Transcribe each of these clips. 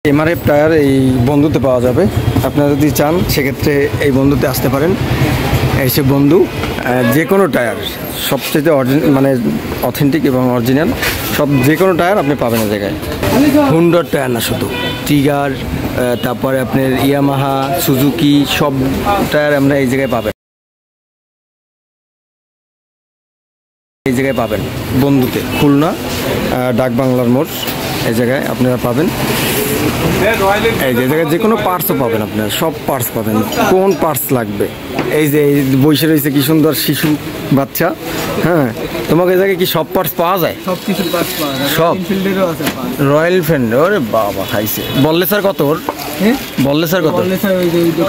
MRF tyre এই বন্ধুতে পাওয়া যাবে। আপনারা যদি চান সেক্ষেত্রে এই বন্ধুতে আসতে পারেন। এইসব বন্ধু যে কোনো টায়ার সবচেয়ে মানে অথেন্টিক এবং অরিজিনাল সব যে কোনো টায়ার আপনি পাবেন এই জায়গায়। হুন্ডার টায়ার না শুধু, টিগার, তারপরে আপনার ইয়ামাহা, সুজুকি সব টায়ার আমরা এই জায়গায় পাবেন। এই জায়গায় পাবেন বন্ধুতে, খুলনা ডাক বাংলার মোড়, এই জায়গায় আপনারা পাবেন। এই জায়গায় যে কোনো পার্টসও পাবেন, আপনারা সব পার্টস পাবেন। কোন পার্টস লাগবে, এই যে বসে রয়েছে কি সুন্দর শিশু বাচ্চা, হ্যাঁ, তোমাকে এই জায়গায় কি সব পার্টস পাওয়া যায়? সব কিছু পার্টস পাওয়া যায়, সব ফিল্ডেরও আছে। রয়্যাল এনফিল্ড, ওরে বাবা খাইছে। বললে স্যার কত ওর? বললে স্যার কত?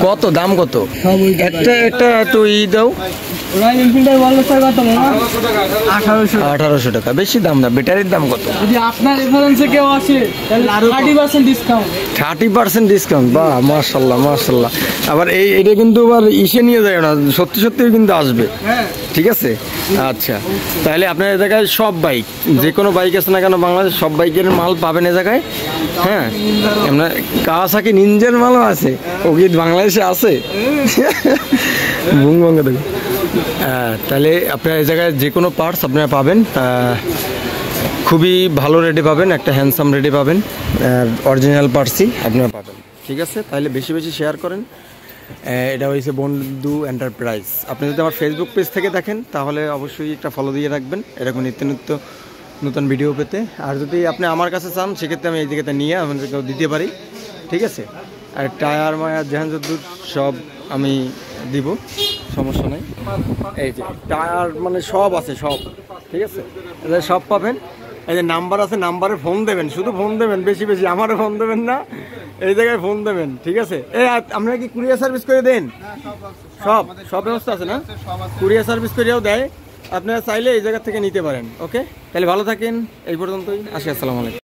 কত দাম কত? একটা একটা একটু দাও। রয়্যাল এনফিল্ডের বললে স্যার কত? 1800 টাকা। বেশি দাম না। ব্যাটারির দাম কত? যদি আপনার রেফারেন্সে কেউ আসে তাহলে 30% ডিসকাউন্ট। 30% ডিসকাউন্ট, বাহ মাশাআল্লাহ মাশাআল্লাহ। আবার এটা কিন্তু আবার ইসে নিয়ে যায় না, সত্যি সত্যি কিন্তু আসবে, ঠিক আছে? আচ্ছা, তাহলে আপনার এই জায়গায় সব বাইক, যে কোনো বাইক আছে না কেন বাংলাদেশ, সব বাইকের মাল পাবেন এই জায়গায়। হ্যাঁ, আপনার কাওয়াসাকি নিনজার মালও আছে। ও কি বাংলাদেশে আছে? ভুংভঙ্গা দেখুন। তাহলে আপনার এই জায়গায় যে কোনো পার্টস আপনারা পাবেন, খুবই ভালো রেটে পাবেন, একটা হ্যান্ডসাম রেটে পাবেন, অরিজিনাল পার্টসই আপনারা পাবেন, ঠিক আছে? তাহলে বেশি বেশি শেয়ার করেন। এটা হয়েছে বন্ধু এন্টারপ্রাইজ। আপনি যদি আমার ফেসবুক পেজ থেকে দেখেন তাহলে অবশ্যই একটা ফলো দিয়ে রাখবেন এরকম নিত্য নিত্য নতুন ভিডিও পেতে। আর যদি আপনি আমার কাছে চান সেক্ষেত্রে আমি এই জায়গাতে নিয়ে আপনাদেরকেও দিতে পারি, ঠিক আছে? আর টায়ার মায়ার যেহান যদ্দূর সব আমি দিব, সমস্যা নেই। এই যে টায়ার মানে সব আছে, সব, ঠিক আছে? এদের সব পাবেন। এই যে নাম্বার আছে, নাম্বারে ফোন দেবেন, শুধু ফোন দেবেন, বেশি বেশি আমারও ফোন দেবেন না, এই জায়গায় ফোন দেবেন, ঠিক আছে? এই আপনারা কি কুরিয়ার সার্ভিস করে দেন? সব সব ব্যবস্থা আছে না? কুরিয়ার সার্ভিস করেও দেয়, আপনারা চাইলে এই জায়গা থেকে নিতে পারেন। ওকে, তাহলে ভালো থাকেন। এই পর্যন্তই, আসি, আসসালামু আলাইকুম।